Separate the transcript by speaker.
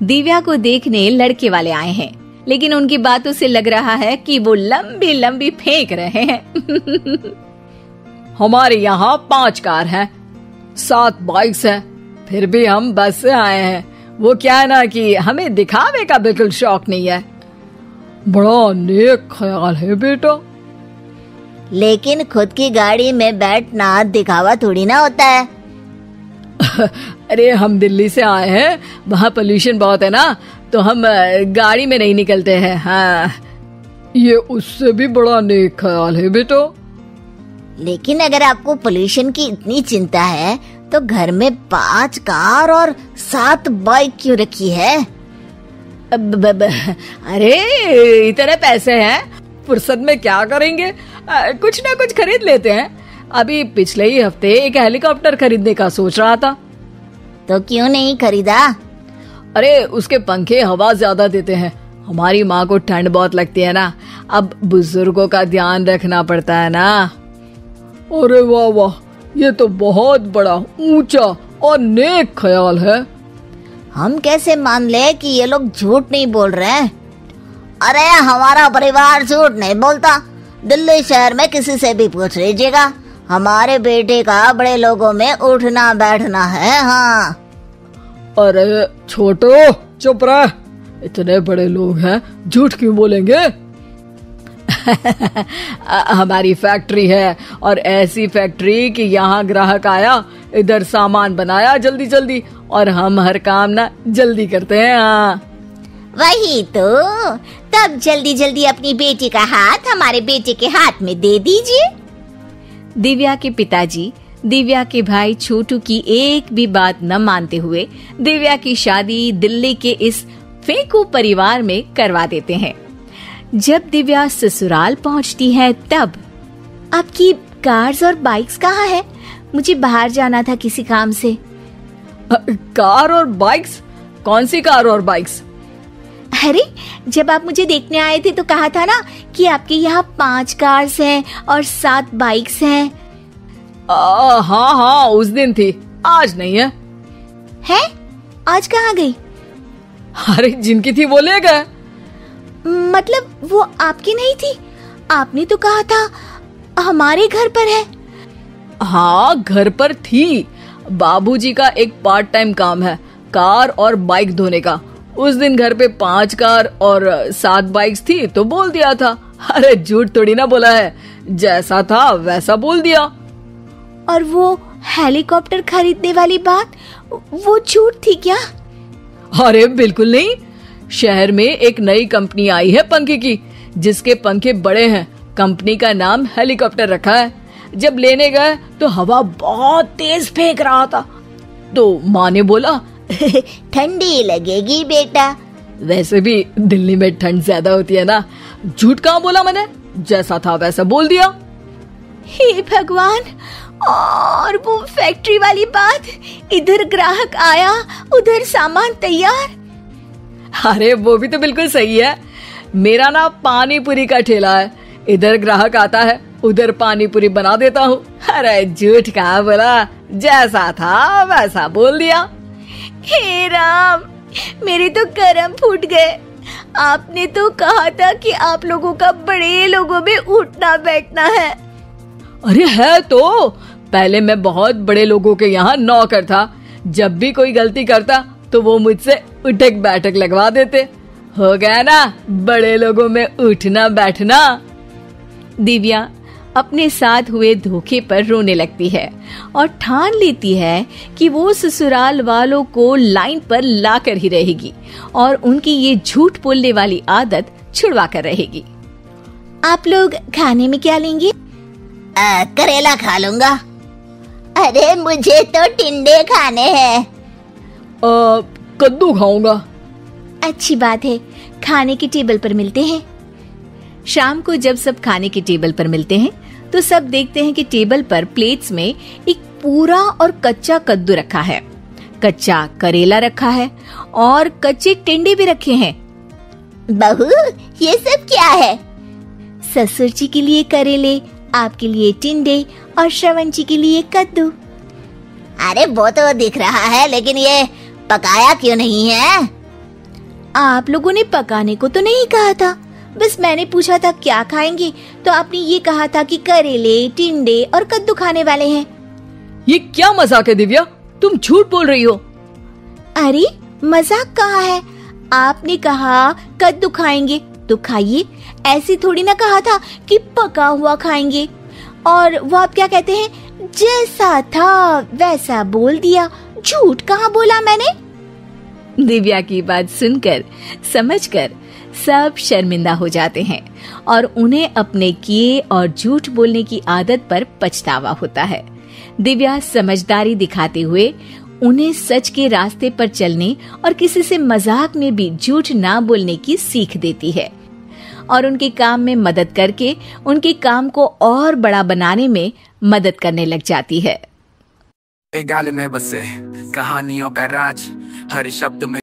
Speaker 1: दिव्या को देखने लड़के वाले आए हैं, लेकिन उनकी बातों से लग रहा है कि वो लंबी लंबी फेंक रहे हैं।
Speaker 2: हमारे यहाँ 5 कार हैं, 7 बाइक्स हैं, फिर भी हम बस से आए हैं। वो क्या है ना कि हमें दिखावे का बिल्कुल शौक नहीं है। बड़ा नेक ख्याल है बेटा।
Speaker 3: लेकिन खुद की गाड़ी में बैठना दिखावा थोड़ी ना होता है।
Speaker 2: अरे हम दिल्ली से आए हैं, वहाँ पोल्यूशन बहुत है ना, तो हम गाड़ी में नहीं निकलते हैं। हाँ, ये उससे भी बड़ा नेक ख्याल है बेटा।
Speaker 3: लेकिन अगर आपको पोल्यूशन की इतनी चिंता है तो घर में 5 कार और 7 बाइक क्यों रखी है?
Speaker 2: अरे इतने पैसे हैं, फुर्सत में क्या करेंगे, कुछ ना कुछ खरीद लेते हैं। अभी पिछले ही हफ्ते एक हेलीकॉप्टर खरीदने का सोच रहा था।
Speaker 3: तो क्यों नहीं खरीदा?
Speaker 2: अरे उसके पंखे हवा ज्यादा देते हैं, हमारी माँ को ठंड बहुत लगती है ना, अब बुजुर्गों का ध्यान रखना पड़ता है ना। अरे वाह वाह, ये तो बहुत बड़ा ऊंचा और नेक ख्याल है।
Speaker 3: हम कैसे मान ले कि ये लोग झूठ नहीं बोल रहे हैं? अरे हमारा परिवार झूठ नहीं बोलता। दिल्ली शहर में किसी से भी पूछ लीजिएगा, हमारे बेटे का बड़े लोगों में उठना बैठना है। हाँ।
Speaker 2: अरे छोटो चुप रह, इतने बड़े लोग हैं, झूठ क्यों बोलेंगे? हमारी फैक्ट्री है, और ऐसी फैक्ट्री कि यहाँ ग्राहक आया, इधर सामान बनाया जल्दी जल्दी, और हम हर काम ना जल्दी करते हैं। हाँ
Speaker 3: वही तो, तब जल्दी जल्दी अपनी बेटी का हाथ हमारे बेटे के हाथ में दे दीजिए।
Speaker 1: दिव्या के पिताजी दिव्या के भाई छोटू की एक भी बात न मानते हुए दिव्या की शादी दिल्ली के इस फेंकू परिवार में करवा देते हैं। जब दिव्या ससुराल पहुंचती है तब आपकी कार्स और बाइक्स कहाँ है? मुझे बाहर जाना था किसी काम से।
Speaker 2: कार और बाइक्स? कौन सी कार और बाइक्स?
Speaker 1: अरे जब आप मुझे देखने आए थे तो कहा था ना कि आपके यहाँ 5 कार्स हैं और 7 बाइक्स हैं।
Speaker 2: हाँ हाँ उस दिन थी, आज नहीं है।
Speaker 1: है? आज कहाँ गई?
Speaker 2: अरे जिनकी थी वो ले गए।
Speaker 1: मतलब वो आपकी नहीं थी? आपने तो कहा था हमारे घर पर है।
Speaker 2: हाँ घर पर थी, बाबूजी का एक पार्ट टाइम काम है कार और बाइक धोने का। उस दिन घर पे 5 कार और 7 बाइक्स थी तो बोल दिया था। अरे झूठ थोड़ी ना बोला है, जैसा था वैसा बोल दिया।
Speaker 1: और वो हेलीकॉप्टर खरीदने वाली बात, वो झूठ थी क्या?
Speaker 2: अरे बिल्कुल नहीं, शहर में एक नई कंपनी आई है पंखे की, जिसके पंखे बड़े हैं। कंपनी का नाम हेलीकॉप्टर रखा है। जब लेने गए तो हवा बहुत तेज फेंक रहा था, तो माँ ने बोला
Speaker 3: ठंडी लगेगी बेटा।
Speaker 2: वैसे भी दिल्ली में ठंड ज्यादा होती है ना। झूठ कहाँ बोला मैंने, जैसा था वैसा बोल दिया।
Speaker 1: हे भगवान, और वो फैक्ट्री वाली बात, इधर ग्राहक आया उधर सामान तैयार।
Speaker 2: अरे वो भी तो बिल्कुल सही है। मेरा ना पानी पूरी का ठेला है, इधर ग्राहक आता है उधर पानी पूरी बना देता हूँ। अरे झूठ कहाँ बोला, जैसा था वैसा बोल दिया।
Speaker 1: हे राम, मेरे तो कर्म फूट गए। आपने तो कहा था कि आप लोगों का बड़े लोगों में उठना बैठना है।
Speaker 2: अरे है तो, पहले मैं बहुत बड़े लोगों के यहाँ नौकर था। जब भी कोई गलती करता तो वो मुझसे उठक बैठक लगवा देते। हो गया ना बड़े लोगों में उठना बैठना।
Speaker 1: दिव्या अपने साथ हुए धोखे पर रोने लगती है और ठान लेती है कि वो ससुराल वालों को लाइन पर लाकर ही रहेगी और उनकी ये झूठ बोलने वाली आदत छुड़वा कर रहेगी। आप लोग खाने में क्या लेंगे?
Speaker 3: करेला खा लूंगा। अरे मुझे तो टिंडे खाने हैं।
Speaker 2: कद्दू खाऊंगा।
Speaker 1: अच्छी बात है, खाने की टेबल पर मिलते हैं। शाम को जब सब खाने की टेबल पर मिलते हैं तो सब देखते हैं कि टेबल पर प्लेट्स में एक पूरा और कच्चा कद्दू रखा है, कच्चा करेला रखा है और कच्चे टिंडे भी रखे हैं।
Speaker 3: बहू ये सब क्या है?
Speaker 1: ससुर जी के लिए करेले, आपके लिए टिंडे और श्रवण जी के लिए कद्दू।
Speaker 3: अरे वो तो दिख रहा है, लेकिन ये पकाया क्यों नहीं है?
Speaker 1: आप लोगों ने पकाने को तो नहीं कहा था, बस मैंने पूछा था क्या खाएंगे, तो आपने ये कहा था कि करेले, टिंडे और कद्दू खाने वाले हैं।
Speaker 2: ये क्या मजाक है दिव्या, तुम झूठ बोल रही हो।
Speaker 1: अरे मजाक कहाँ है, आपने कहा कद्दू खाएंगे तो खाइए, ऐसी थोड़ी ना कहा था कि पका हुआ खाएंगे। और वो आप क्या कहते हैं, जैसा था वैसा बोल दिया, झूठ कहाँ बोला मैंने। दिव्या की बात सुनकर, समझकर सब शर्मिंदा हो जाते हैं और उन्हें अपने किए और झूठ बोलने की आदत पर पछतावा होता है। दिव्या समझदारी दिखाते हुए उन्हें सच के रास्ते पर चलने और किसी से मजाक में भी झूठ ना बोलने की सीख देती है और उनके काम में मदद करके उनके काम को और बड़ा बनाने में मदद करने लग जाती है।
Speaker 4: एक गाल में बसे कहानियों का राज, हर शब्द में